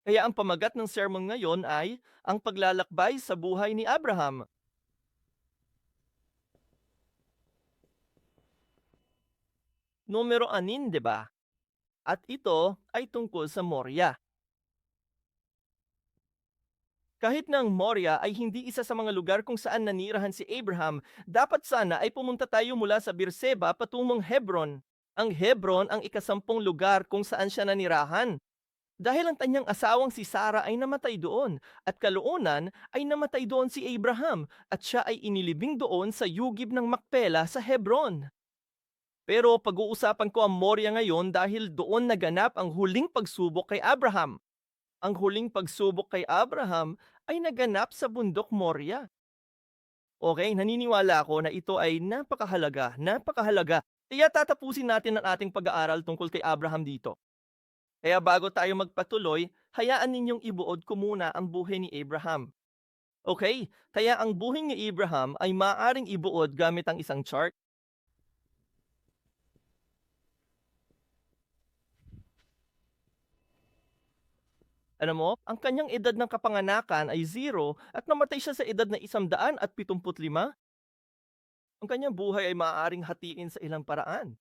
Kaya ang pamagat ng sermon ngayon ay ang paglalakbay sa buhay ni Abraham. Numero 6, 'di ba? At ito ay tungkol sa Moria. Kahit na ang Moria ay hindi isa sa mga lugar kung saan nanirahan si Abraham, dapat sana ay pumunta tayo mula sa Beerseba patungong Hebron. Ang Hebron ang ikasampung lugar kung saan siya nanirahan. Dahil ang kanyang asawang si Sarah ay namatay doon at kaloonan ay namatay doon si Abraham at siya ay inilibing doon sa yugib ng Makpela sa Hebron. Pero pag-uusapan ko ang Moria ngayon dahil doon naganap ang huling pagsubok kay Abraham. Ang huling pagsubok kay Abraham ay naganap sa bundok Moria. Okay, naniniwala ako na ito ay napakahalaga, napakahalaga. Kaya tatapusin natin ang ating pag-aaral tungkol kay Abraham dito. Kaya bago tayo magpatuloy, hayaan ninyong ibuod ko muna ang buhay ni Abraham. Okay, kaya ang buhay ni Abraham ay maaaring ibuod gamit ang isang chart. Alam mo, ang kanyang edad ng kapanganakan ay 0 at namatay siya sa edad na 175. Ang kanyang buhay ay maaaring hatiin sa ilang paraan.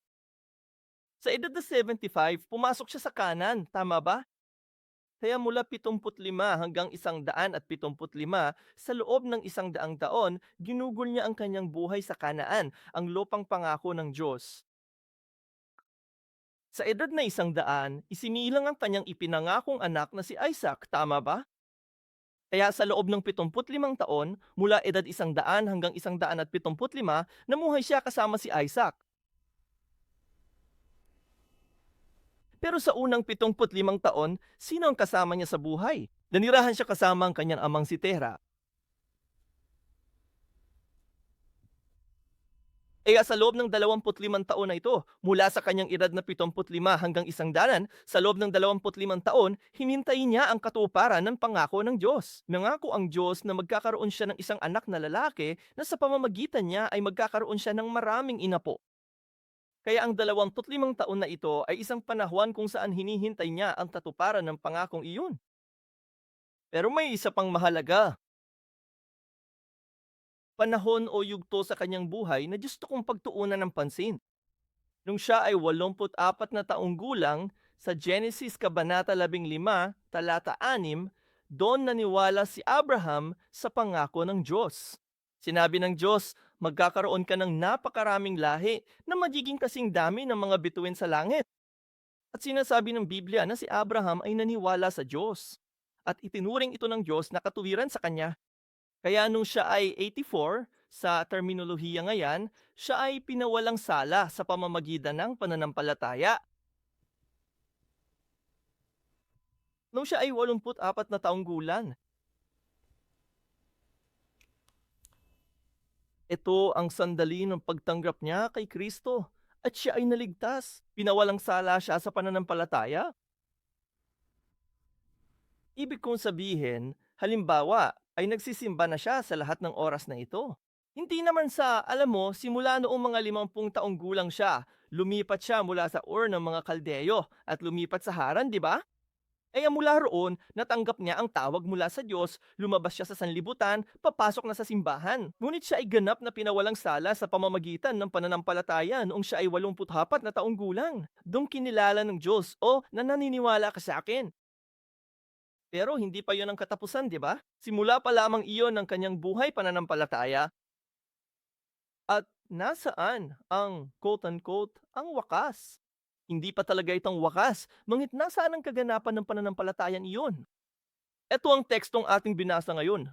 Sa edad na 75, pumasok siya sa kanan, tama ba? Kaya mula 75 hanggang 175, sa loob ng 100 taon, ginugol niya ang kanyang buhay sa Kanaan, ang lupang pangako ng Diyos. Sa edad na 100, isinilang ang kanyang ipinangakong anak na si Isaac, tama ba? Kaya sa loob ng 75 taon, mula edad 100 hanggang 175, namuhay siya kasama si Isaac. Pero sa unang 75 taon, sino ang kasama niya sa buhay? Nanirahan siya kasama ang kanyang amang si Tera. Kaya sa loob ng 25 taon na ito, mula sa kanyang edad na 75 hanggang 100, sa loob ng 25 taon, hinintay niya ang katuparan ng pangako ng Diyos. Nangako ang Diyos na magkakaroon siya ng isang anak na lalaki na sa pamamagitan niya ay magkakaroon siya ng maraming inapo. Kaya ang 25 taon na ito ay isang panahon kung saan hinihintay niya ang katuparan ng pangakong iyon. Pero may isa pang mahalaga, panahon o yugto sa kanyang buhay na gusto kong pagtuunan ng pansin. Nung siya ay 84 na taong gulang, sa Genesis Kabanata 15, talata 6, doon naniwala si Abraham sa pangako ng Diyos. Sinabi ng Diyos, magkakaroon ka ng napakaraming lahi na magiging kasing dami ng mga bituin sa langit. At sinasabi ng Biblia na si Abraham ay naniwala sa Diyos. At itinuring ito ng Diyos na katuwiran sa kanya. Kaya nung siya ay 84, sa terminolohiya ngayon, siya ay pinawalang sala sa pamamagitan ng pananampalataya. Nung siya ay 84 na taong gulang, ito ang sandali ng pagtanggap niya kay Kristo at siya ay naligtas. Pinawalang sala siya sa pananampalataya. Ibig kong sabihin, halimbawa, ay nagsisimba na siya sa lahat ng oras na ito. Hindi naman sa, alam mo, simula noong mga 50 taong gulang siya, lumipat siya mula sa Ur ng mga Kaldeyo at lumipat sa Haran, di ba? Kaya mula roon, natanggap niya ang tawag mula sa Diyos, lumabas siya sa sanlibutan, papasok na sa simbahan. Ngunit siya ay ganap na pinawalang sala sa pamamagitan ng pananampalataya noong siya ay 84 na taong gulang. Doon kinilala ng Diyos, o nananiniwala ka sa akin. Pero hindi pa yon ang katapusan, di ba? Simula pa lamang iyon ng kanyang buhay pananampalataya. At nasaan ang quote-unquote, ang wakas? Hindi pa talaga itong wakas, ngunit nasaan ang kaganapan ng pananampalatayan iyon? Ito ang tekstong ating binasa ngayon.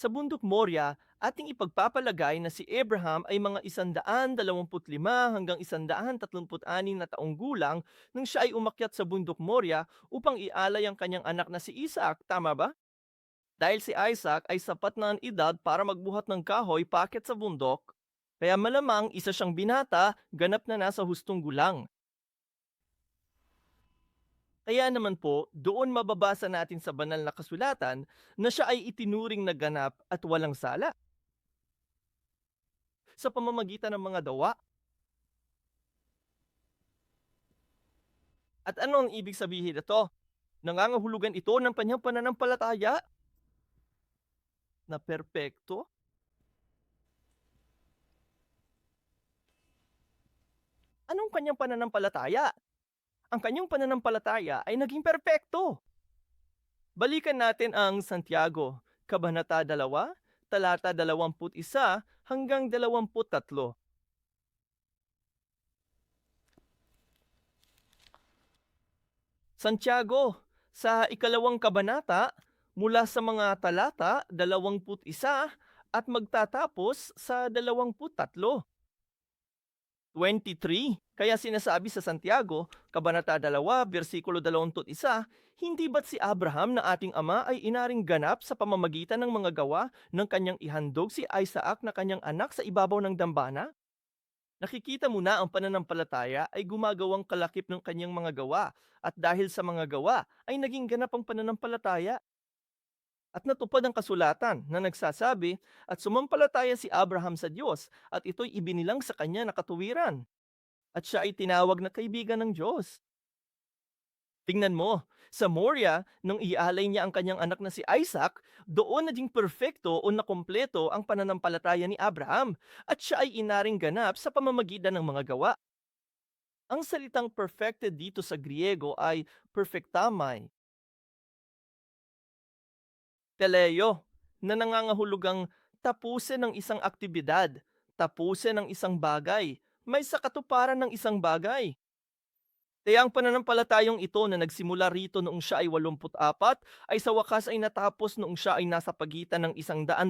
Sa bundok Moria, ating ipagpapalagay na si Abraham ay mga 125 hanggang 136 na taong gulang nang siya ay umakyat sa bundok Moria upang ialay ang kanyang anak na si Isaac, tama ba? Dahil si Isaac ay sapat na ang edad para magbuhat ng kahoy paakyat sa bundok, kaya malamang isa siyang binata, ganap na nasa hustong gulang. Kaya naman po, doon mababasa natin sa banal na kasulatan na siya ay itinuring na ganap at walang sala sa pamamagitan ng mga dawa. At ano ang ibig sabihin nito? Nangangahulugan ito ng kanyang pananampalataya na perpekto. Anong kanyang pananampalataya? Ang kanyang pananampalataya ay naging perpekto. Balikan natin ang Santiago, Kabanata 2, talata 21 hanggang 23. Santiago, sa ikalawang kabanata, mula sa mga talata 21 at magtatapos sa 23. 23. Kaya sinasabi sa Santiago, Kabanata 2, versikulo 21, hindi ba't si Abraham na ating ama ay inaring ganap sa pamamagitan ng mga gawa ng kanyang ihandog si Isaac na kanyang anak sa ibabaw ng dambana? Nakikita mo na ang pananampalataya ay gumagawang kalakip ng kanyang mga gawa at dahil sa mga gawa ay naging ganap ang pananampalataya. At natupad ang kasulatan na nagsasabi at sumampalataya si Abraham sa Diyos at ito'y ibinilang sa kanya na katuwiran at siya ay tinawag na kaibigan ng Diyos. Tingnan mo, sa Moria, nung ialay niya ang kanyang anak na si Isaac, doon naging perfecto o nakumpleto ang pananampalataya ni Abraham at siya ay inaring ganap sa pamamagitan ng mga gawa. Ang salitang perfected dito sa Griego ay perfectamai, teleo, na nangangahulugang tapusin ng isang aktibidad, tapusin ng isang bagay, may sa katuparan ng isang bagay. Kaya ang pananampalatayang ito na nagsimula rito noong siya ay 84 ay sa wakas ay natapos noong siya ay nasa pagitan ng 125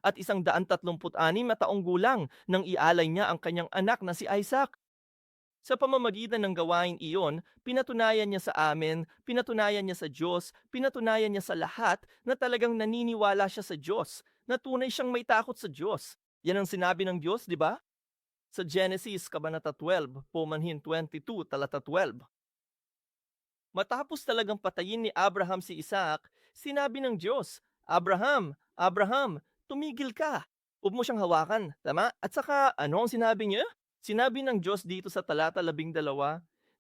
at 136 na taong gulang nang ialay niya ang kanyang anak na si Isaac. Sa pamamagitan ng gawain iyon, pinatunayan niya sa amin, pinatunayan niya sa Diyos, pinatunayan niya sa lahat na talagang naniniwala siya sa Diyos, na tunay siyang may takot sa Diyos. Yan ang sinabi ng Diyos, di ba? Sa Genesis Kabanata 12, Pumanhin 22, talata 12. Matapos talagang patayin ni Abraham si Isaac, sinabi ng Diyos, Abraham, Abraham, tumigil ka. Huwag mo siyang hawakan, tama? At saka, ano ang sinabi niya? Sinabi ng Diyos dito sa talata 12,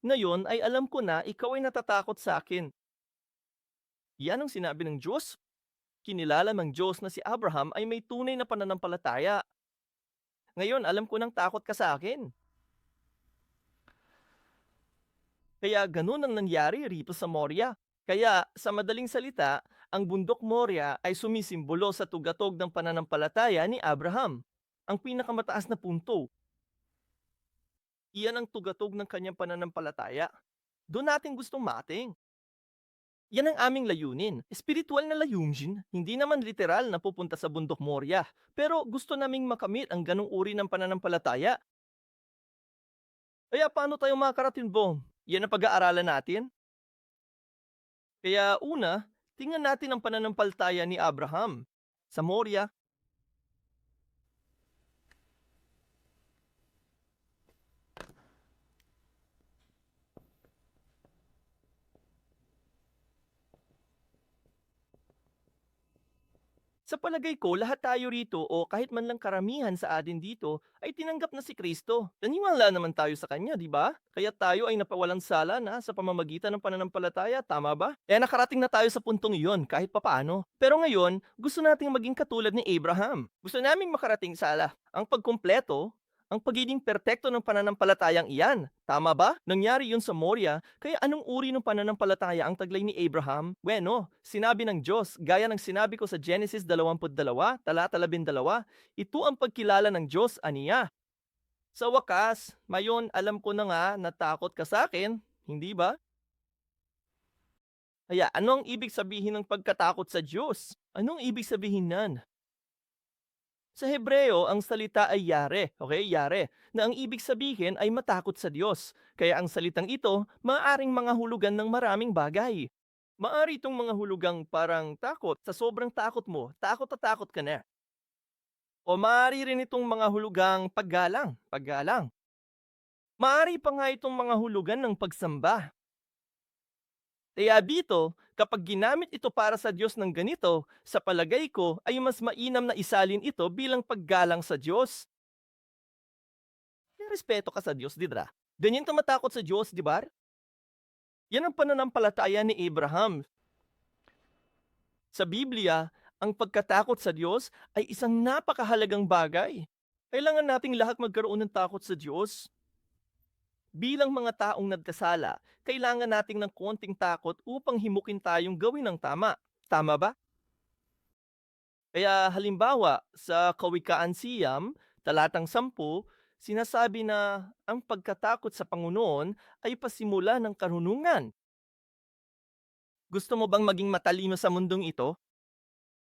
ngayon ay alam ko na ikaw ay natatakot sa akin. Yan ang sinabi ng Diyos. Kinilala ng Diyos na si Abraham ay may tunay na pananampalataya. Ngayon, alam ko nang takot ka sa akin. Kaya ganun ang nangyari rito sa Moria. Kaya sa madaling salita, ang bundok Moria ay sumisimbolo sa tugatog ng pananampalataya ni Abraham. Ang pinakamataas na punto. Iyan ang tugatog ng kanyang pananampalataya. Doon natin gustong mating. Yan ang aming layunin. Espiritual na layunin, hindi naman literal na pupunta sa bundok Moria. Pero gusto naming makamit ang ganong uri ng pananampalataya. Kaya paano tayo makakarating, Bong? Yan ang pag-aaralan natin. Kaya una, tingnan natin ang pananampalataya ni Abraham. Sa Moria, sa palagay ko, lahat tayo rito o kahit man lang karamihan sa atin dito ay tinanggap na si Kristo. Naniwala naman tayo sa Kanya, di ba? Kaya tayo ay napawalang sala na sa pamamagitan ng pananampalataya, tama ba? Kaya nakarating na tayo sa puntong iyon kahit papaano. Pero ngayon, gusto nating maging katulad ni Abraham. Gusto naming makarating sa ang pagkumpleto, ang pagiging perpekto ng pananampalatayang iyan. Tama ba? Nangyari yun sa Moria, kaya anong uri ng pananampalataya ang taglay ni Abraham? Bueno, sinabi ng Diyos, gaya ng sinabi ko sa Genesis 22, talata 12, ito ang pagkilala ng Diyos, aniya. Sa wakas, mayon alam ko na nga na takot ka sa akin, hindi ba? Kaya ano ang ibig sabihin ng pagkatakot sa Diyos? Anong ibig sabihin nan? Sa Hebreo, ang salita ay yare, okay, yare, na ang ibig sabihin ay matakot sa Diyos. Kaya ang salitang ito, maaaring mga hulugan ng maraming bagay. Maari itong mga hulugang parang takot, sa sobrang takot mo, takot na takot ka na. O maari rin itong mga hulugang paggalang, paggalang. Maari pa nga itong mga hulugan ng pagsamba. Kaya dito, kapag ginamit ito para sa Diyos ng ganito, sa palagay ko ay mas mainam na isalin ito bilang paggalang sa Diyos. May respeto ka sa Diyos, di ba? Ganyan ka matakot sa Diyos, di ba? Yan ang pananampalataya ni Abraham. Sa Biblia, ang pagkatakot sa Diyos ay isang napakahalagang bagay. Kailangan nating lahat magkaroon ng takot sa Diyos. Bilang mga taong nagkasala, kailangan nating ng konting takot upang himukin tayong gawin ang tama. Tama ba? Kaya halimbawa, sa Kawikaan Siyam, talatang 10, sinasabi na ang pagkatakot sa Panginoon ay pasimula ng karunungan. Gusto mo bang maging matalino sa mundong ito?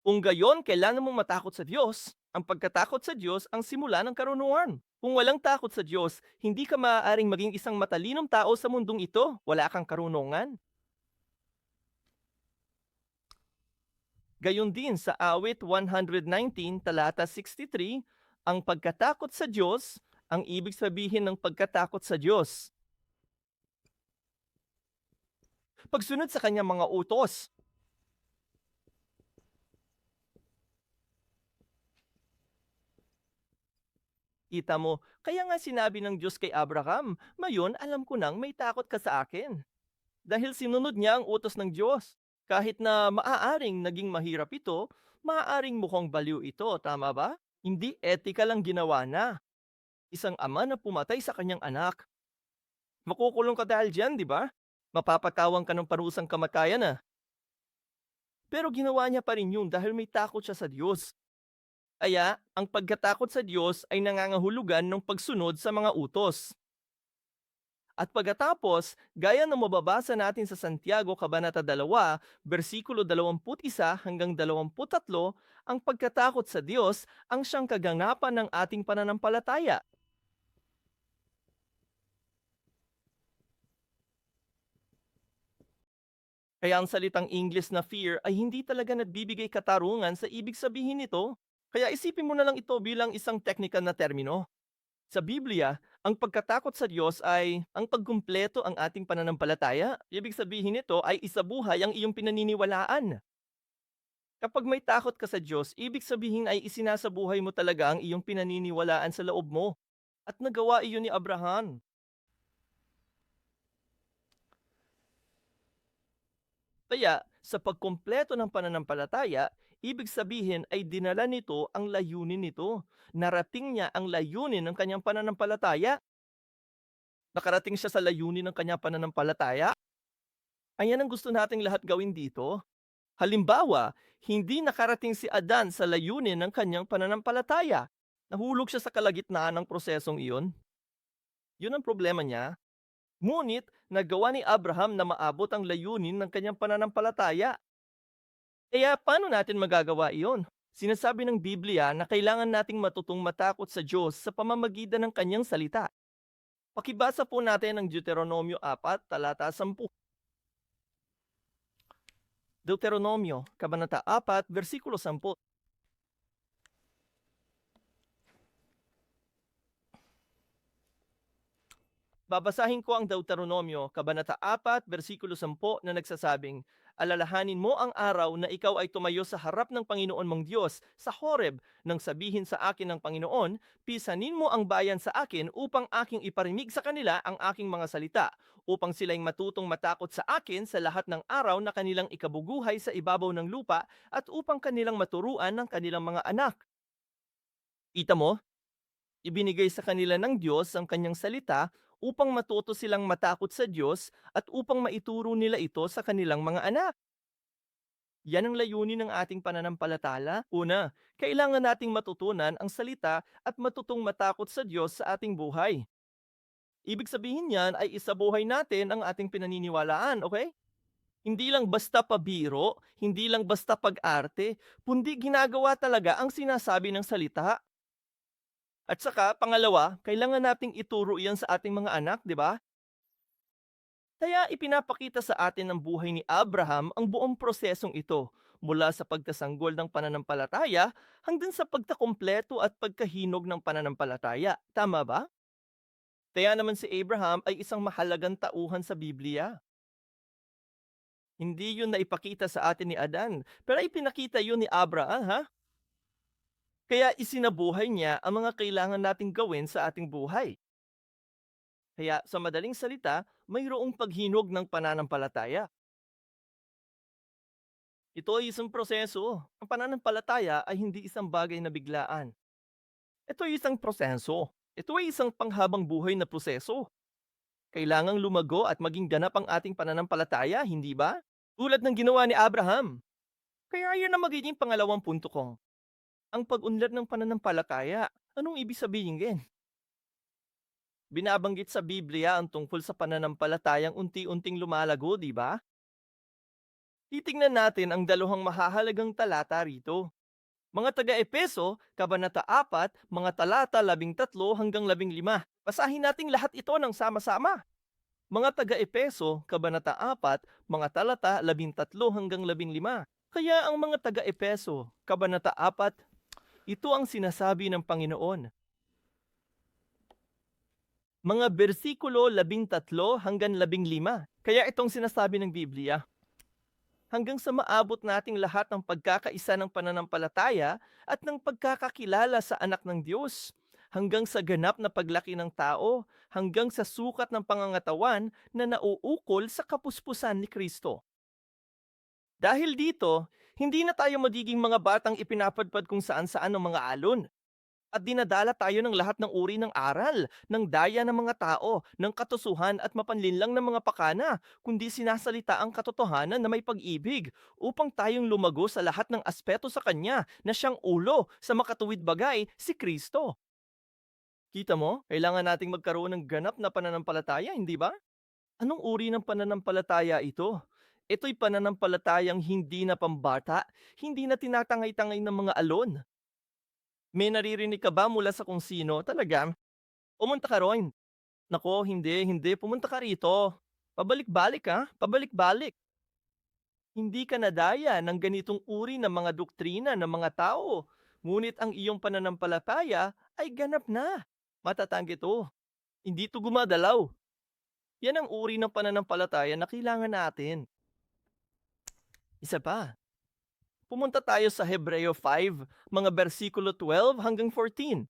Kung gayon, kailangan mong matakot sa Diyos. Ang pagkatakot sa Diyos ang simula ng karunungan. Kung walang takot sa Diyos, hindi ka maaaring maging isang matalinong tao sa mundong ito. Wala kang karunungan. Gayon din sa awit 119 talata 63, ang pagkatakot sa Diyos, ang ibig sabihin ng pagkatakot sa Diyos. Pagsunod sa kanyang mga utos. Kita mo, kaya nga sinabi ng Diyos kay Abraham, "Mayon alam ko nang may takot ka sa akin." Dahil sinunod niya ang utos ng Diyos. Kahit na maaaring naging mahirap ito, maaaring mukhang baliw ito, tama ba? Hindi ethical ang ginawa na. Isang ama na pumatay sa kanyang anak. Makukulong ka dahil dyan, di ba? Mapapatawang ka ng parusang kamatayan na. Pero ginawa niya pa rin yun dahil may takot siya sa Diyos. Kaya, ang pagkatakot sa Diyos ay nangangahulugan ng pagsunod sa mga utos. At pagkatapos, gaya ng mababasa natin sa Santiago Kabanata 2, versikulo 21 hanggang 23, ang pagkatakot sa Diyos ang siyang kaganapan ng ating pananampalataya. Kaya ang salitang English na fear ay hindi talaga nagbibigay katarungan sa ibig sabihin nito. Kaya isipin mo na lang ito bilang isang technical na termino. Sa Biblia, ang pagkatakot sa Diyos ay ang pagkumpleto ang ating pananampalataya. Ibig sabihin nito ay isabuhay ang iyong pinaniniwalaan. Kapag may takot ka sa Diyos, ibig sabihin ay isinasabuhay mo talaga ang iyong pinaniniwalaan sa loob mo. At nagawa iyon ni Abraham. Kaya, sa pagkumpleto ng pananampalataya, ibig sabihin ay dinala nito ang layunin nito. Narating niya ang layunin ng kanyang pananampalataya. Nakarating siya sa layunin ng kanyang pananampalataya. Ayan ang gusto nating lahat gawin dito. Halimbawa, hindi nakarating si Adan sa layunin ng kanyang pananampalataya. Nahulog siya sa kalagitnaan ng prosesong iyon. Yun ang problema niya. Ngunit, nagawa ni Abraham na maabot ang layunin ng kanyang pananampalataya. Kaya paano natin magagawa iyon? Sinasabi ng Biblia na kailangan nating matutong matakot sa Diyos sa pamamagitan ng kanyang salita. Pakibasa po natin ang Deuteronomio 4, talata 10. Deuteronomio, Kabanata 4, versikulo 10. Babasahin ko ang Deuteronomio, Kabanata 4, versikulo 10 na nagsasabing, "Alalahanin mo ang araw na ikaw ay tumayo sa harap ng Panginoon mong Diyos sa Horeb nang sabihin sa akin ng Panginoon, pisanin mo ang bayan sa akin upang aking iparinig sa kanila ang aking mga salita, upang sila'y matutong matakot sa akin sa lahat ng araw na kanilang ikabubuhay sa ibabaw ng lupa at upang kanilang maturuan ng kanilang mga anak." Kita mo? Ibinigay sa kanila ng Diyos ang kanyang salita upang matuto silang matakot sa Diyos at upang maituro nila ito sa kanilang mga anak. Yan ang layunin ng ating pananampalataya. Una, kailangan nating matutunan ang salita at matutong matakot sa Diyos sa ating buhay. Ibig sabihin niyan ay isabuhay natin ang ating pinaniniwalaan, okay? Hindi lang basta pabiro, hindi lang basta pag-arte, kundi ginagawa talaga ang sinasabi ng salita. At saka, pangalawa, kailangan nating ituro iyan sa ating mga anak, di ba? Kaya ipinapakita sa atin ng buhay ni Abraham ang buong prosesong ito, mula sa pagkasanggol ng pananampalataya hanggang sa pagkakumpleto at pagkahinog ng pananampalataya. Tama ba? Kaya naman si Abraham ay isang mahalagang tauhan sa Biblia. Hindi yun na ipakita sa atin ni Adan, pero ipinakita yun ni Abraham, ha? Kaya isinabuhay niya ang mga kailangan nating gawin sa ating buhay. Kaya sa madaling salita, mayroong paghinog ng pananampalataya. Ito ay isang proseso. Ang pananampalataya ay hindi isang bagay na biglaan. Ito ay isang proseso. Ito ay isang panghabang buhay na proseso. Kailangang lumago at maging ganap ang ating pananampalataya, hindi ba? Tulad ng ginawa ni Abraham. Kaya yun ang magiging pangalawang punto ko. Ang pag-unlad ng pananampalataya. Anong ibig sabihin din? Binabanggit sa Biblia ang tungkol sa pananampalatayang unti-unting lumalago, di ba? Titingnan natin ang dalawang mahahalagang talata rito. Mga taga-Epeso, Kabanata 4, mga talata 13 hanggang 15. Basahin nating lahat ito ng sama-sama. Mga taga-Epeso, Kabanata 4, mga talata 13 hanggang 15. Kaya ang mga taga-Epeso, Kabanata 4, ito ang sinasabi ng Panginoon. Mga bersikulo 13 hanggang 15. Kaya itong sinasabi ng Biblia. Hanggang sa maabot nating lahat ng pagkakaisa ng pananampalataya at ng pagkakakilala sa anak ng Diyos, hanggang sa ganap na paglaki ng tao, hanggang sa sukat ng pangangatawan na nauukol sa kapuspusan ni Kristo. Dahil dito, hindi na tayo magiging mga batang ipinapadpad kung saan-saan ng mga alon. At dinadala tayo ng lahat ng uri ng aral, ng daya ng mga tao, ng katusuhan at mapanlinlang ng mga pakana, kundi sinasalita ang katotohanan na may pag-ibig, upang tayong lumago sa lahat ng aspeto sa Kanya na siyang ulo sa makatuwid bagay, si Kristo. Kita mo, kailangan nating magkaroon ng ganap na pananampalataya, hindi ba? Anong uri ng pananampalataya ito? Ito'y pananampalatayang hindi na pambata, hindi na tinatangay-tangay ng mga alon. May naririnig ka ba mula sa kung sino? Talaga? Pumunta ka roon. Nako, hindi, pumunta ka rito. Pabalik-balik ha, pabalik-balik. Hindi ka nadaya ng ganitong uri ng mga doktrina ng mga tao. Ngunit ang iyong pananampalataya ay ganap na. Matatag ito. Hindi ito gumadalaw. Yan ang uri ng pananampalataya na kailangan natin. Isa pa, pumunta tayo sa Hebreo 5, mga bersikulo 12 hanggang 14.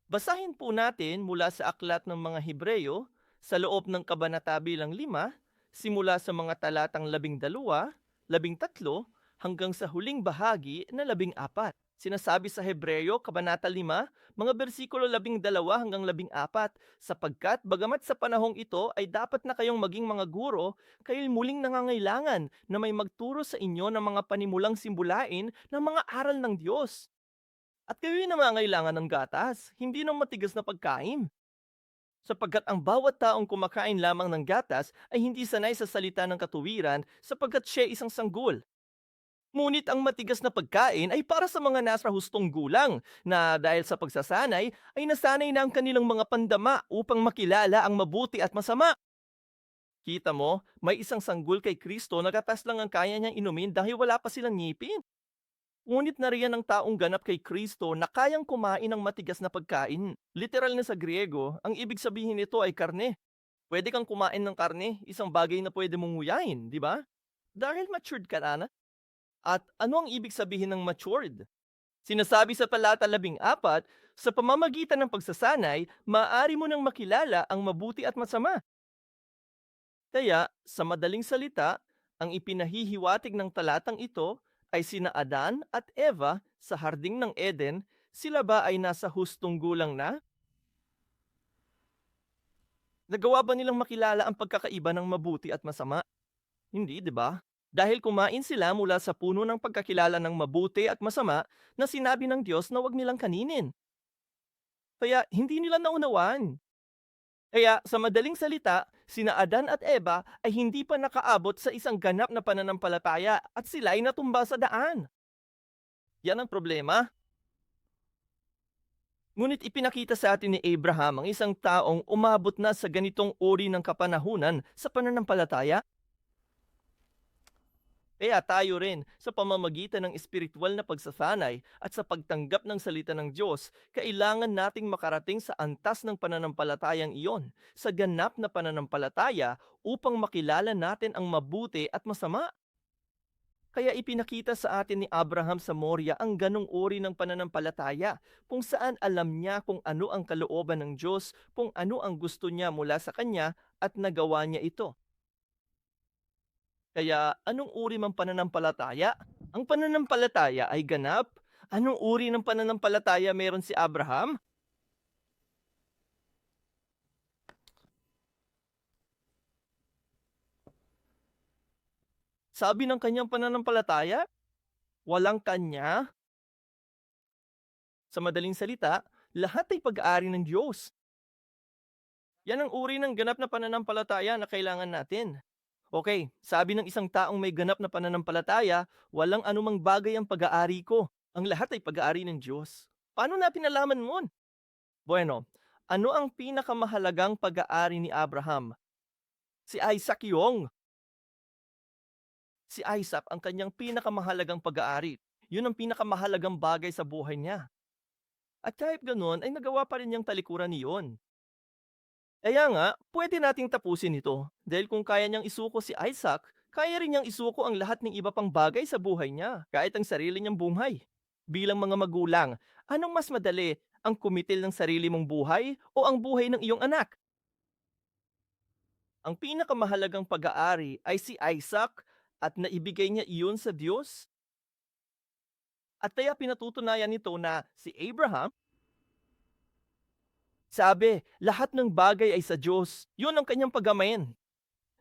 Basahin po natin mula sa aklat ng mga Hebreyo sa loob ng Kabanata bilang 5, simula sa mga talatang 12, 13 hanggang sa huling bahagi na 14. Sinasabi sa Hebreyo, Kabanata 5, mga bersikulo 12 hanggang 14, sapagkat bagamat sa panahong ito ay dapat na kayong maging mga guro, kayo muling nangangailangan na may magturo sa inyo ng mga panimulang simbulain ng mga aral ng Diyos. At kayo'y nangangailangan ng gatas, hindi ng matigas na pagkain. Sapagkat ang bawat taong kumakain lamang ng gatas ay hindi sanay sa salita ng katuwiran sapagkat siya isang sanggol. Ngunit ang matigas na pagkain ay para sa mga nasa hustong gulang na dahil sa pagsasanay ay nasanay na ang kanilang mga pandama upang makilala ang mabuti at masama. Kita mo, may isang sanggol kay Kristo na gatas lang ang kaya niyang inumin dahil wala pa silang ngipin. Ngunit nariyan ang taong ganap kay Kristo na kayang kumain ng matigas na pagkain. Literal na sa Griego, ang ibig sabihin nito ay karne. Pwede kang kumain ng karne, isang bagay na pwede mong nguyain, di ba? Dahil matured ka na. At ano ang ibig sabihin ng matured? Sinasabi sa talata 14, sa pamamagitan ng pagsasanay, maaari mo nang makilala ang mabuti at masama. Kaya, sa madaling salita, ang ipinahihiwatig ng talatang ito ay sina Adan at Eva sa harding ng Eden. Sila ba ay nasa hustong gulang na? Nagawa ba nilang makilala ang pagkakaiba ng mabuti at masama? Hindi, di ba? Dahil kumain sila mula sa puno ng pagkakilala ng mabuti at masama na sinabi ng Diyos na wag nilang kaninin. Kaya hindi nila naunawaan. Kaya sa madaling salita, sina Adan at Eva ay hindi pa nakaabot sa isang ganap na pananampalataya at sila ay natumba sa daan. Yan ang problema. Ngunit ipinakita sa atin ni Abraham ang isang taong umabot na sa ganitong uri ng kapanahunan sa pananampalataya. Kaya tayo rin, sa pamamagitan ng espiritual na pagsasanay at sa pagtanggap ng salita ng Diyos, kailangan nating makarating sa antas ng pananampalatayang iyon, sa ganap na pananampalataya upang makilala natin ang mabuti at masama. Kaya ipinakita sa atin ni Abraham sa Moria ang ganong uri ng pananampalataya, kung saan alam niya kung ano ang kalooban ng Diyos, kung ano ang gusto niya mula sa kanya at nagawa niya ito. Kaya anong uri mang pananampalataya? Ang pananampalataya ay ganap. Anong uri ng pananampalataya meron si Abraham? Sabi ng kanyang pananampalataya, walang kanya. Sa madaling salita, lahat ay pag-aari ng Diyos. Yan ang uri ng ganap na pananampalataya na kailangan natin. Okay, sabi ng isang taong may ganap na pananampalataya, walang anumang bagay ang pag-aari ko. Ang lahat ay pag-aari ng Diyos. Paano natin nalaman mon? Bueno, ano ang pinakamahalagang pag-aari ni Abraham? Si Isaac yung. Si Isaac ang kanyang pinakamahalagang pag-aari. Yun ang pinakamahalagang bagay sa buhay niya. At kahit ganoon ay nagawa pa rin niyang talikuran niyon. Kaya nga, pwede nating tapusin ito. Dahil kung kaya niyang isuko si Isaac, kaya rin niyang isuko ang lahat ng iba pang bagay sa buhay niya, kahit ang sarili niyang buhay. Bilang mga magulang, anong mas madali, ang kumitil ng sarili mong buhay o ang buhay ng iyong anak? Ang pinakamahalagang pag-aari ay si Isaac at naibigay niya iyon sa Diyos. At kaya pinatutunayan nito na si Abraham, sabi, lahat ng bagay ay sa Diyos. Yun ang kanyang pagamain.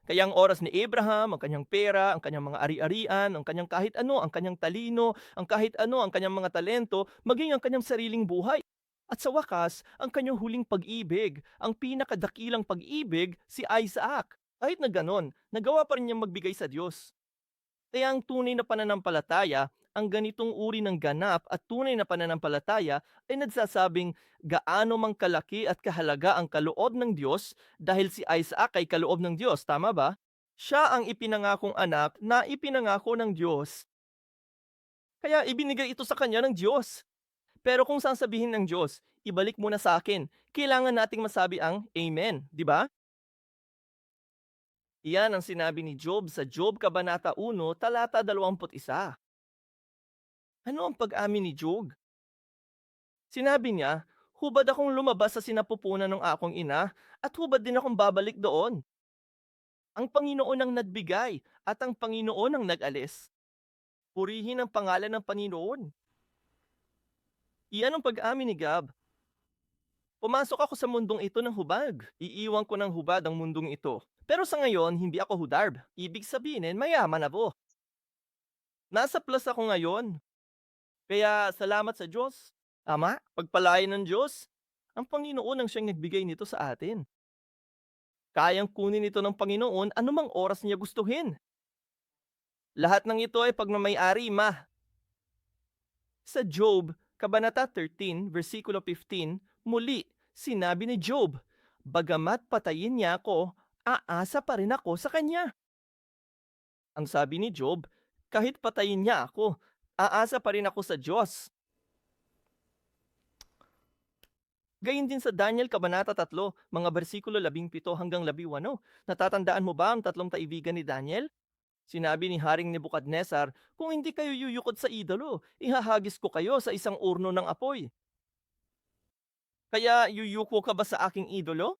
Kaya ang oras ni Abraham, ang kanyang pera, ang kanyang mga ari-arian, ang kanyang kahit ano, ang kanyang talino, ang kahit ano, ang kanyang mga talento, maging ang kanyang sariling buhay. At sa wakas, ang kanyang huling pag-ibig, ang pinakadakilang pag-ibig, si Isaac. Kahit na ganon, nagawa pa rin niyang magbigay sa Diyos. Kaya ang tunay na pananampalataya, ang ganitong uri ng ganap at tunay na pananampalataya ay nagsasabing gaano mang kalaki at kahalaga ang kaloob ng Diyos dahil si Isaac ay kaloob ng Diyos, tama ba? Siya ang ipinangakong anak na ipinangako ng Diyos. Kaya ibinigay ito sa kanya ng Diyos. Pero kung sasabihin ng Diyos, ibalik mo na sa akin, kailangan nating masabi ang Amen, di ba? Iyan ang sinabi ni Job sa Job Kabanata 1, talata 21. Ano ang pag-amin ni Job? Sinabi niya, hubad akong lumabas sa sinapupunan ng akong ina at hubad din akong babalik doon. Ang Panginoon ang nagbigay at ang Panginoon ang nag-alis. Purihin ang pangalan ng Panginoon. Iyan ang pag-amin ni Gab. Pumasok ako sa mundong ito ng hubag. Iiwan ko ng hubad ang mundong ito. Pero sa ngayon, hindi ako hudarb. Ibig sabihin, mayaman ako. Nasa plus ako ngayon. Kaya salamat sa Diyos. Ama, pagpalain ng Diyos. Ang Panginoon ang siyang nagbigay nito sa atin. Kayang kunin ito ng Panginoon anumang oras niya gustuhin. Lahat ng ito ay pagmamayari, ma. Sa Job, Kabanata 13, versikulo 15, muli, sinabi ni Job, bagamat patayin niya ako, aasa pa rin ako sa kanya. Ang sabi ni Job, kahit patayin niya ako, aasa pa rin ako sa Diyos. Gayun din sa Daniel Kabanata 3, mga bersikulo 17 hanggang 18. Natatandaan mo ba ang tatlong kaibigan ni Daniel? Sinabi ni Haring Nebukadnezar, kung hindi kayo yuyukod sa idolo, ihahagis ko kayo sa isang urno ng apoy. Kaya yuyuko ka ba sa aking idolo?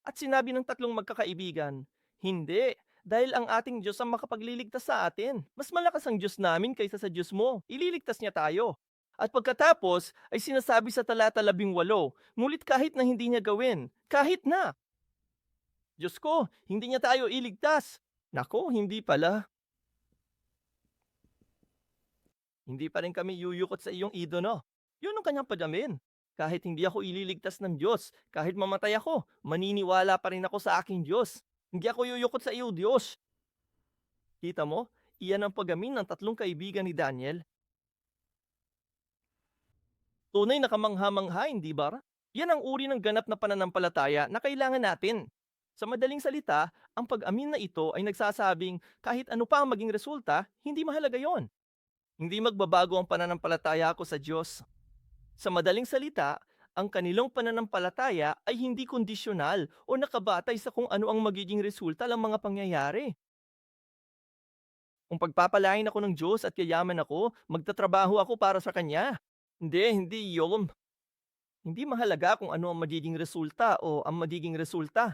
At sinabi ng tatlong magkakaibigan, hindi, dahil ang ating Diyos ang makapagliligtas sa atin. Mas malakas ang Diyos namin kaysa sa Diyos mo. Ililigtas niya tayo. At pagkatapos ay sinasabi sa talata 18, ngulit kahit na hindi niya gawin, kahit na. Diyos ko, hindi niya tayo iligtas. Nako, hindi pala. Hindi pa rin kami yuyukot sa iyong idolo. Yun ang kanyang padamin. Kahit hindi ako ililigtas ng Diyos, kahit mamatay ako, maniniwala pa rin ako sa aking Diyos. Hindi ako yuyukot sa iyo, Diyos. Kita mo, iyan ang pagamin ng tatlong kaibigan ni Daniel. Tunay na kamangha-mangha, hindi ba? Yan ang uri ng ganap na pananampalataya na kailangan natin. Sa madaling salita, ang pag-amin na ito ay nagsasabing kahit ano pa ang maging resulta, hindi mahalaga yon. Hindi magbabago ang pananampalataya ko sa Diyos. Sa madaling salita, ang kanilang pananampalataya ay hindi kondisyonal o nakabatay sa kung ano ang magiging resulta ng mga pangyayari. Kung pagpapalain ako ng Diyos at yayaman ako, magtatrabaho ako para sa Kanya. Hindi yun. Hindi mahalaga kung ano ang magiging resulta o ang magiging resulta.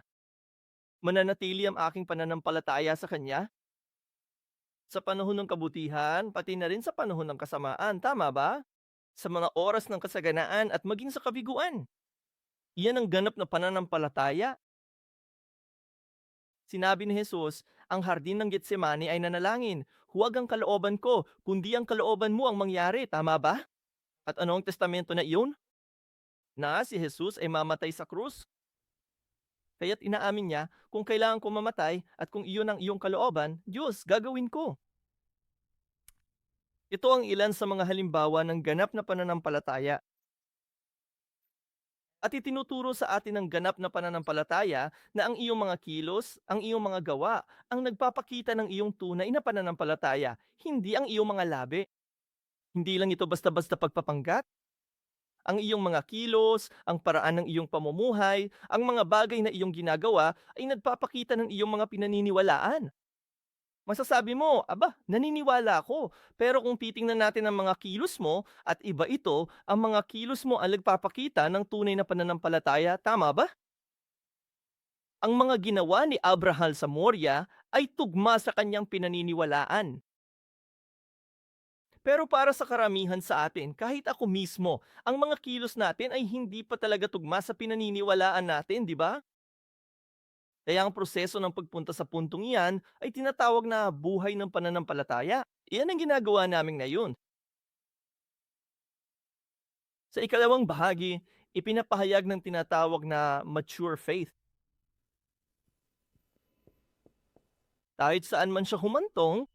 Mananatili ang aking pananampalataya sa Kanya sa panahon ng kabutihan, pati na rin sa panahon ng kasamaan, tama ba? Sa mga oras ng kasaganaan at maging sa kabiguan. Iyan ang ganap na pananampalataya. Sinabi ni Jesus, ang hardin ng Getsemani ay nanalangin, huwag ang kalooban ko, kundi ang kalooban mo ang mangyari, tama ba? At ano ang testamento na iyon? Na si Jesus ay mamatay sa krus. Kaya't inaamin niya, kung kailangan ko mamatay at kung iyon ang iyong kalooban, Diyos, gagawin ko. Ito ang ilan sa mga halimbawa ng ganap na pananampalataya. At itinuturo sa atin ng ganap na pananampalataya na ang iyong mga kilos, ang iyong mga gawa, ang nagpapakita ng iyong tunay na pananampalataya, hindi ang iyong mga labi. Hindi lang ito basta-basta pagpapanggap. Ang iyong mga kilos, ang paraan ng iyong pamumuhay, ang mga bagay na iyong ginagawa ay nagpapakita ng iyong mga pinaniniwalaan. Masasabi mo, aba, naniniwala ako. Pero kung titingnan natin ang mga kilos mo at iba ito, ang mga kilos mo ang nagpapakita ng tunay na pananampalataya, tama ba? Ang mga ginawa ni Abraham sa Moria ay tugma sa kanyang pinaniniwalaan. Pero para sa karamihan sa atin, kahit ako mismo, ang mga kilos natin ay hindi pa talaga tugma sa pinaniniwalaan natin, di ba? Kaya ang proseso ng pagpunta sa puntong iyan ay tinatawag na buhay ng pananampalataya. Iyan ang ginagawa namin ngayon. Sa ikalawang bahagi, ipinapahayag ng tinatawag na mature faith. Kahit saan man siya humantong,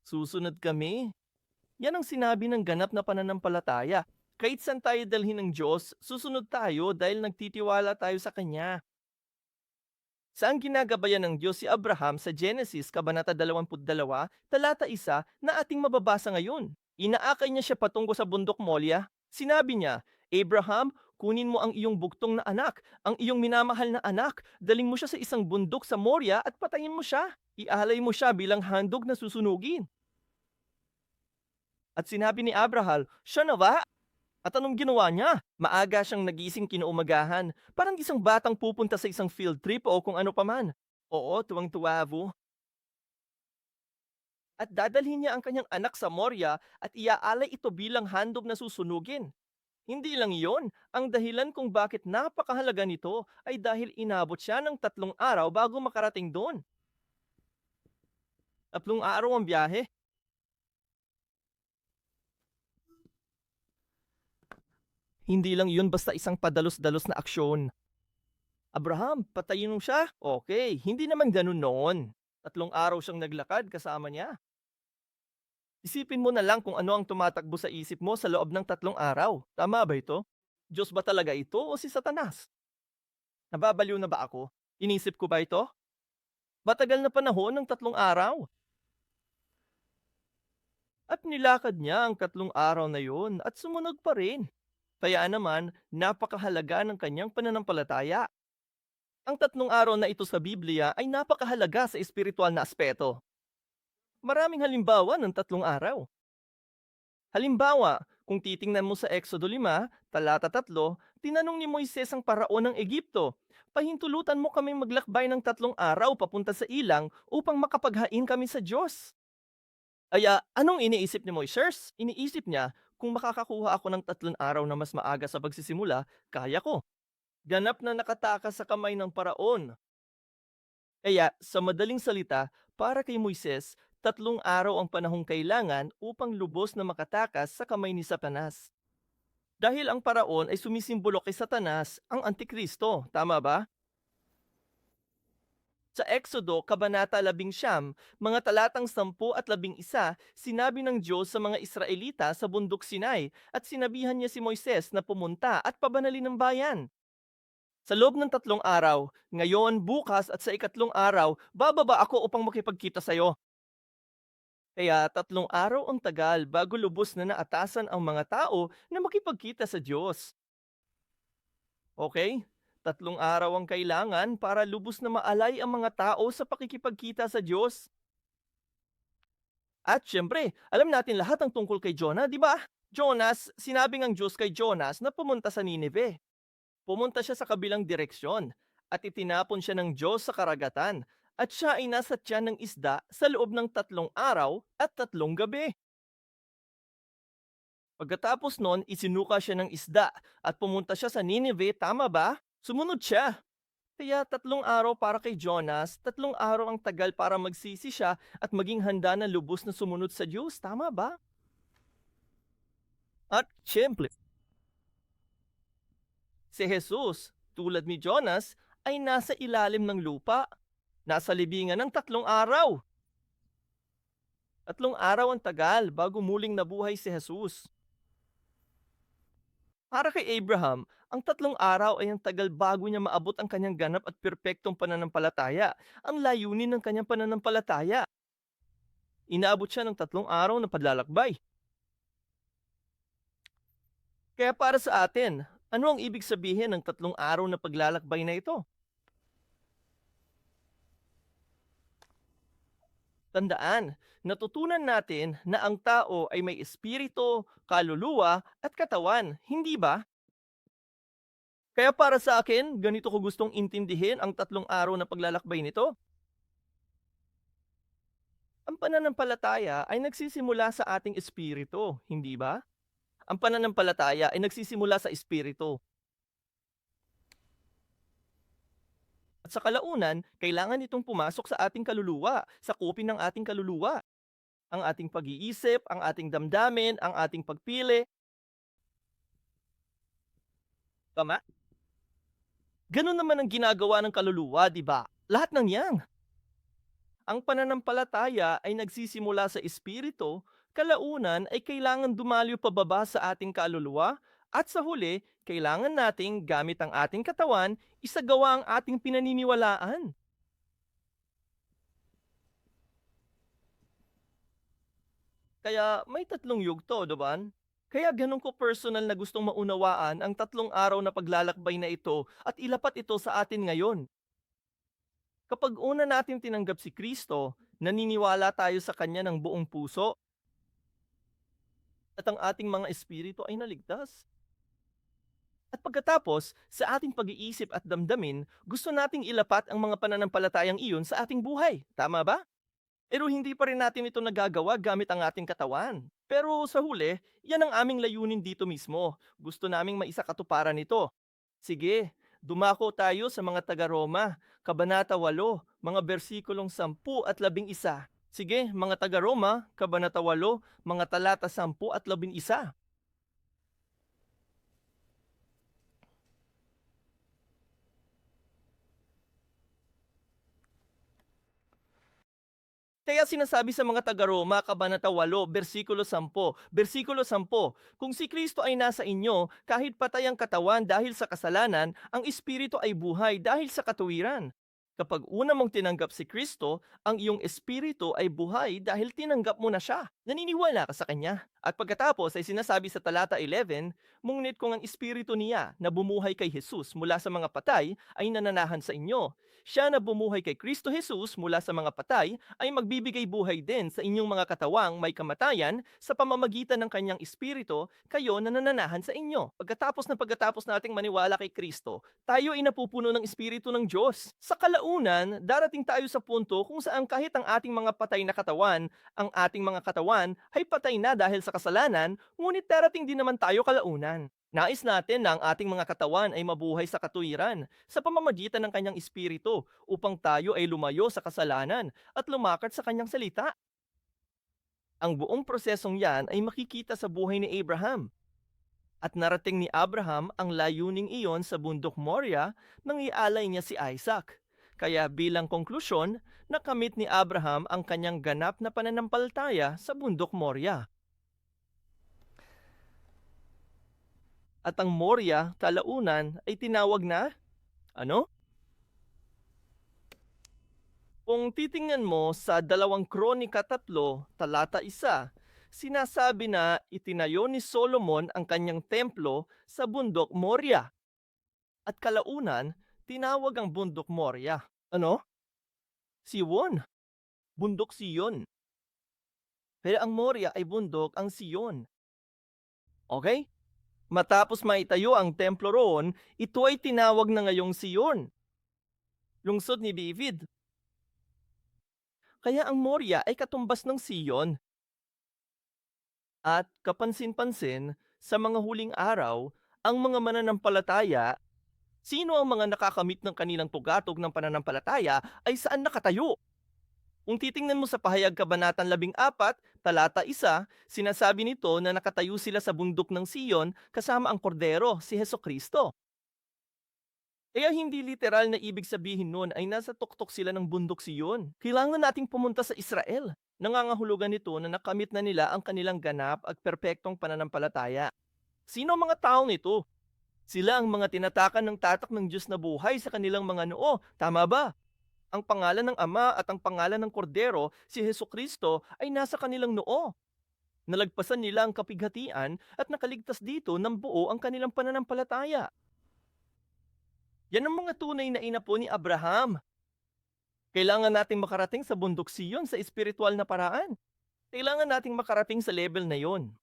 susunod kami. Yan ang sinabi ng ganap na pananampalataya. Kahit saan tayo dalhin ng Diyos, susunod tayo dahil nagtitiwala tayo sa Kanya. Saan ginagabayan ng Diyos si Abraham sa Genesis Kabanata 22, talata 1 na ating mababasa ngayon? Inaakay niya siya patungo sa bundok Moria. Sinabi niya, Abraham, kunin mo ang iyong buktong na anak, ang iyong minamahal na anak, daling mo siya sa isang bundok sa Moria at patayin mo siya. Ialay mo siya bilang handog na susunugin. At sinabi ni Abraham, siya na ba? At anong ginawa niya? Maaga siyang nagising kinaumagahan, parang isang batang pupunta sa isang field trip o kung ano paman. Oo, tuwang-tuwa Vo. At dadalhin niya ang kanyang anak sa Moria at iaalay ito bilang handog na susunugin. Hindi lang iyon, ang dahilan kung bakit napakahalaga nito ay dahil inabot siya ng 3 araw bago makarating doon. 3 araw ang biyahe. Hindi lang iyon basta isang padalos-dalos na aksyon. Abraham, patayin mo siya? Okay, hindi naman ganun noon. 3 araw siyang naglakad kasama niya. Isipin mo na lang kung ano ang tumatakbo sa isip mo sa loob ng 3 araw. Tama ba ito? Diyos ba talaga ito o si Satanas? Nababaliw na ba ako? Inisip ko ba ito? Matagal na panahon ng 3 araw. At nilakad niya ang 3 araw na yun at sumunod pa rin. Kaya naman, napakahalaga ng kanyang pananampalataya. Ang 3 araw na ito sa Biblia ay napakahalaga sa espiritual na aspeto. Maraming halimbawa ng 3 araw. Halimbawa, kung titingnan mo sa Exodo 5, talata 3, tinanong ni Moises ang paraon ng Egipto, pahintulutan mo kaming maglakbay ng 3 araw papunta sa ilang upang makapaghain kami sa Diyos. Aya, anong iniisip ni Moises? Iniisip niya, kung makakakuha ako ng 3 araw na mas maaga sa pagsisimula, kaya ko. Ganap na nakatakas sa kamay ng paraon. Kaya, sa madaling salita, para kay Moises, 3 araw ang panahong kailangan upang lubos na makatakas sa kamay ni Satanas. Dahil ang paraon ay sumisimbolo kay Satanas, ang Antikristo, tama ba? Sa Exodo, Kabanata 11, mga talatang 10 at 11, sinabi ng Diyos sa mga Israelita sa bundok Sinai at sinabihan niya si Moises na pumunta at pabanalin ang bayan. Sa loob ng 3 araw, ngayon, bukas at sa ikatlong araw, bababa ako upang makipagkita sa iyo. Kaya 3 araw ang tagal bago lubos na naatasan ang mga tao na makipagkita sa Diyos. Okay? 3 araw ang kailangan para lubos na maalay ang mga tao sa pakikipagkita sa Diyos. At syempre, alam natin lahat ang tungkol kay Jonah, di ba? Jonas, sinabi ng Diyos kay Jonas na pumunta sa Nineveh. Pumunta siya sa kabilang direksyon at itinapon siya ng Diyos sa karagatan at siya ay nasa tiyan ng isda sa loob ng 3 araw at 3 gabi. Pagkatapos nun, isinuka siya ng isda at pumunta siya sa Nineveh, tama ba? Sumunod siya. Kaya 3 araw para kay Jonas, 3 araw ang tagal para magsisi siya at maging handa na lubos na sumunod sa Diyos, tama ba? At syempre, si Jesus, tulad ni Jonas, ay nasa ilalim ng lupa. Nasa libingan ng 3 araw. 3 araw ang tagal bago muling nabuhay si Jesus. Para kay Abraham, ang 3 araw ay ang tagal bago niya maabot ang kanyang ganap at perpektong pananampalataya, ang layunin ng kanyang pananampalataya. Inaabot siya ng 3 araw na paglalakbay. Kaya para sa atin, ano ang ibig sabihin ng 3 araw na paglalakbay na ito? Tandaan, natutunan natin na ang tao ay may espiritu, kaluluwa, at katawan, hindi ba? Kaya para sa akin, ganito ko gustong intindihin ang 3 araw na paglalakbay nito. Ang pananampalataya ay nagsisimula sa ating espiritu, hindi ba? Ang pananampalataya ay nagsisimula sa espiritu. At sa kalaunan, kailangan itong pumasok sa ating kaluluwa, sa kupin ng ating kaluluwa. Ang ating pag-iisip, ang ating damdamin, ang ating pagpili. Tama? Ganun naman ang ginagawa ng kaluluwa, di ba? Lahat ng yan. Ang pananampalataya ay nagsisimula sa espiritu, kalaunan ay kailangan dumalyo pababa sa ating kaluluwa, at sa huli, kailangan nating gamit ang ating katawan, isagawa ang ating pinaniniwalaan. Kaya may 3 yugto, diba? Kaya ganun ko personal na gustong maunawaan ang 3 araw na paglalakbay na ito at ilapat ito sa atin ngayon. Kapag una natin tinanggap si Kristo, naniniwala tayo sa Kanya ng buong puso at ang ating mga espiritu ay naligtas. At pagkatapos, sa ating pag-iisip at damdamin, gusto nating ilapat ang mga pananampalatayang iyon sa ating buhay. Tama ba? Pero hindi pa rin natin ito nagagawa gamit ang ating katawan. Pero sa huli, yan ang aming layunin dito mismo. Gusto naming maisakatuparan ito. Sige, dumako tayo sa mga taga-Roma, Kabanata 8, mga bersikulong 10 at 11. Sige, mga taga-Roma, Kabanata 8, mga talata 10 at 11. Kaya sinasabi sa mga taga-Roma, Kabanata 8, bersikulo 10, kung si Kristo ay nasa inyo, kahit patay ang katawan dahil sa kasalanan, ang espiritu ay buhay dahil sa katuwiran. Kapag una mong tinanggap si Kristo, ang iyong espiritu ay buhay dahil tinanggap mo na siya. Naniniwala ka sa Kanya. At pagkatapos ay sinasabi sa talata 11, ngunit kung ang espiritu niya na bumuhay kay Jesus mula sa mga patay ay nananahan sa inyo, siya na bumuhay kay Kristo Jesus mula sa mga patay ay magbibigay buhay din sa inyong mga katawang may kamatayan sa pamamagitan ng kanyang espiritu, kayo na nananahan sa inyo. Pagkatapos nating maniwala kay Kristo, tayo ay napupuno ng espiritu ng Diyos. Sa kalaunan, darating tayo sa punto kung saan kahit ang ating mga patay na katawan, ang ating mga katawan ay patay na dahil sa kasalanan, ngunit darating din naman tayo kalaunan. Nais natin na ang ating mga katawan ay mabuhay sa katuwiran sa pamamagitan ng kanyang espiritu upang tayo ay lumayo sa kasalanan at lumakad sa kanyang salita. Ang buong prosesong yan ay makikita sa buhay ni Abraham. At narating ni Abraham ang layuning iyon sa bundok Moria nang ialay niya si Isaac. Kaya bilang konklusyon, nakamit ni Abraham ang kanyang ganap na pananampalataya sa bundok Moria. At ang Moria, kalaunan, ay tinawag na, ano? Kung titingnan mo sa 2 Kronika 3, talata 1, sinasabi na itinayo ni Solomon ang kanyang templo sa bundok Moria. At kalaunan, tinawag ang bundok Moria. Ano? Siwon. Bundok Siyon. Pero ang Moria ay bundok ang Siyon. Okay? Matapos maitayo ang templo roon, ito ay tinawag na ngayong Siyon, lungsod ni David. Kaya ang Moria ay katumbas ng Siyon. At kapansin-pansin, sa mga huling araw, ang mga mananampalataya, sino ang mga nakakamit ng kanilang tugatog ng pananampalataya ay saan nakatayo? Kung titingnan mo sa pahayag kabanatang 14, talata 1, sinasabi nito na nakatayo sila sa bundok ng Siyon kasama ang kordero, si Heso Kristo. Kaya hindi literal na ibig sabihin nun ay nasa tuktok sila ng bundok Siyon. Kailangan nating pumunta sa Israel. Nangangahulugan nito na nakamit na nila ang kanilang ganap at perpektong pananampalataya. Sino ang mga taong ito? Sila ang mga tinatakan ng tatak ng Diyos na buhay sa kanilang mga noo. Tama ba? Ang pangalan ng Ama at ang pangalan ng Kordero, si Heso Kristo, ay nasa kanilang noo. Nalagpasan nila ang kapighatian at nakaligtas dito ng buo ang kanilang pananampalataya. Yan ang mga tunay na ina po ni Abraham. Kailangan nating makarating sa bundok Siyon sa espiritual na paraan. Kailangan nating makarating sa level na yon.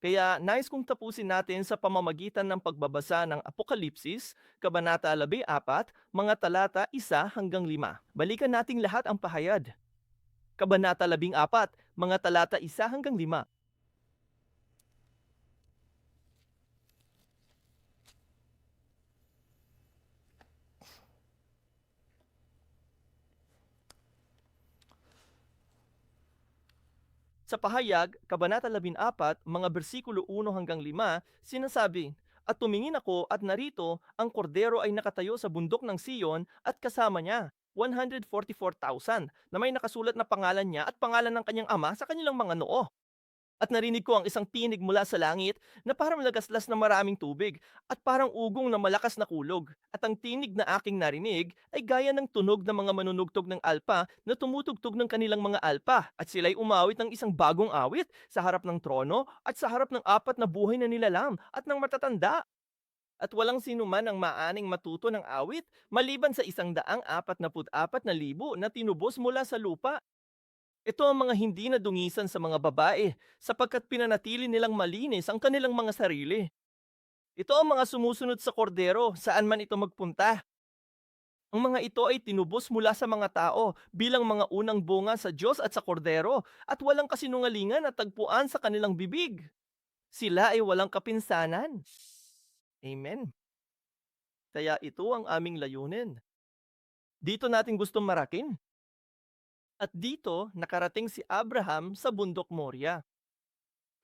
Kaya nais kong tapusin natin sa pamamagitan ng pagbabasa ng Apokalipsis, Kabanata 14, mga talata 1 hanggang 5. Balikan nating lahat ang pahayag. Kabanata 14, mga talata 1 hanggang 5. Sa pahayag, Kabanata 14, mga bersikulo 1 hanggang 5, sinasabi, "At tumingin ako at narito, ang kordero ay nakatayo sa bundok ng Siyon at kasama niya 144,000 na may nakasulat na pangalan niya at pangalan ng kanyang ama sa kanilang mga noo. At narinig ko ang isang tinig mula sa langit na parang lagaslas na maraming tubig at parang ugong na malakas na kulog. At ang tinig na aking narinig ay gaya ng tunog ng mga manunugtog ng alpa na tumutugtog ng kanilang mga alpa. At sila'y umawit ng isang bagong awit sa harap ng trono at sa harap ng apat na buhay na nilalang at ng matatanda. At walang sino man ang maaning matuto ng awit maliban sa 144,000 na tinubos mula sa lupa. Ito ang mga hindi nadungisan sa mga babae, sapagkat pinanatili nilang malinis ang kanilang mga sarili. Ito ang mga sumusunod sa kordero, saan man ito magpunta. Ang mga ito ay tinubos mula sa mga tao bilang mga unang bunga sa Diyos at sa kordero, at walang kasinungalingan at tagpuan sa kanilang bibig. Sila ay walang kapinsanan. Amen. Kaya ito ang aming layunin. Dito natin gustong marating. At dito nakarating si Abraham sa bundok Moria.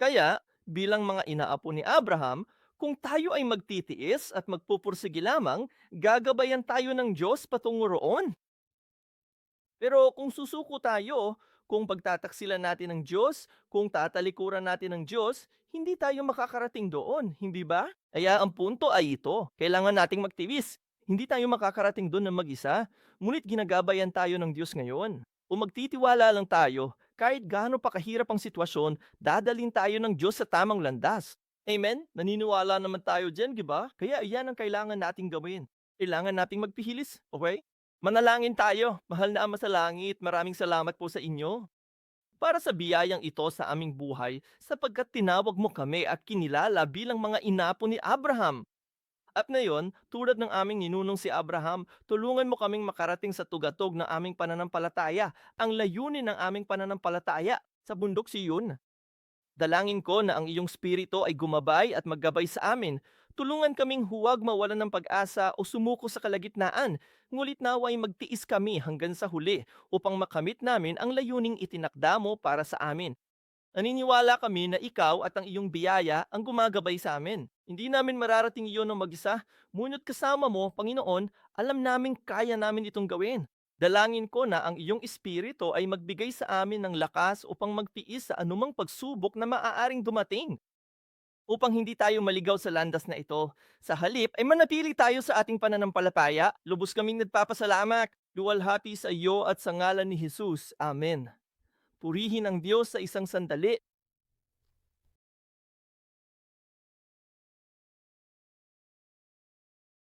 Kaya, bilang mga inaapo ni Abraham, kung tayo ay magtitiis at magpupursige lamang, gagabayan tayo ng Diyos patungo roon. Pero kung susuko tayo, kung pagtataksilan natin ng Diyos, kung tatalikuran natin ng Diyos, hindi tayo makakarating doon, hindi ba? Kaya ang punto ay ito, kailangan nating magtiwis. Hindi tayo makakarating doon ng mag-isa, ngunit ginagabayan tayo ng Diyos ngayon. Kung magtitiwala lang tayo, kahit gaano pa kahirap ang sitwasyon, dadalhin tayo ng Diyos sa tamang landas. Amen? Naniniwala naman tayo dyan, di ba? Kaya iyan ang kailangan nating gawin. Kailangan nating magpihilis, okay? Manalangin tayo. Mahal na Ama sa langit, maraming salamat po sa inyo para sa biyayang ito sa aming buhay sapagkat tinawag mo kami at kinilala bilang mga inapo ni Abraham. At ngayon, tulad ng aming ninunong si Abraham, tulungan mo kaming makarating sa tugatog ng aming pananampalataya, ang layunin ng aming pananampalataya sa bundok Siyon. Dalangin ko na ang iyong spirito ay gumabay at maggabay sa amin. Tulungan kaming huwag mawalan ng pag-asa o sumuko sa kalagitnaan, ngulit naway magtiis kami hanggang sa huli upang makamit namin ang layuning itinakda mo para sa amin. Naniniwala kami na ikaw at ang iyong biyaya ang gumagabay sa amin. Hindi namin mararating iyon ng mag-isa, ngunit kasama mo, Panginoon, alam namin kaya namin itong gawin. Dalangin ko na ang iyong espiritu ay magbigay sa amin ng lakas upang magtiis sa anumang pagsubok na maaaring dumating. Upang hindi tayo maligaw sa landas na ito. Sa halip ay manatili tayo sa ating pananampalataya. Lubos kaming nagpapasalamat. Luwalhati sa iyo at sa ngalan ni Jesus. Amen. Purihin ang Diyos sa isang sandali.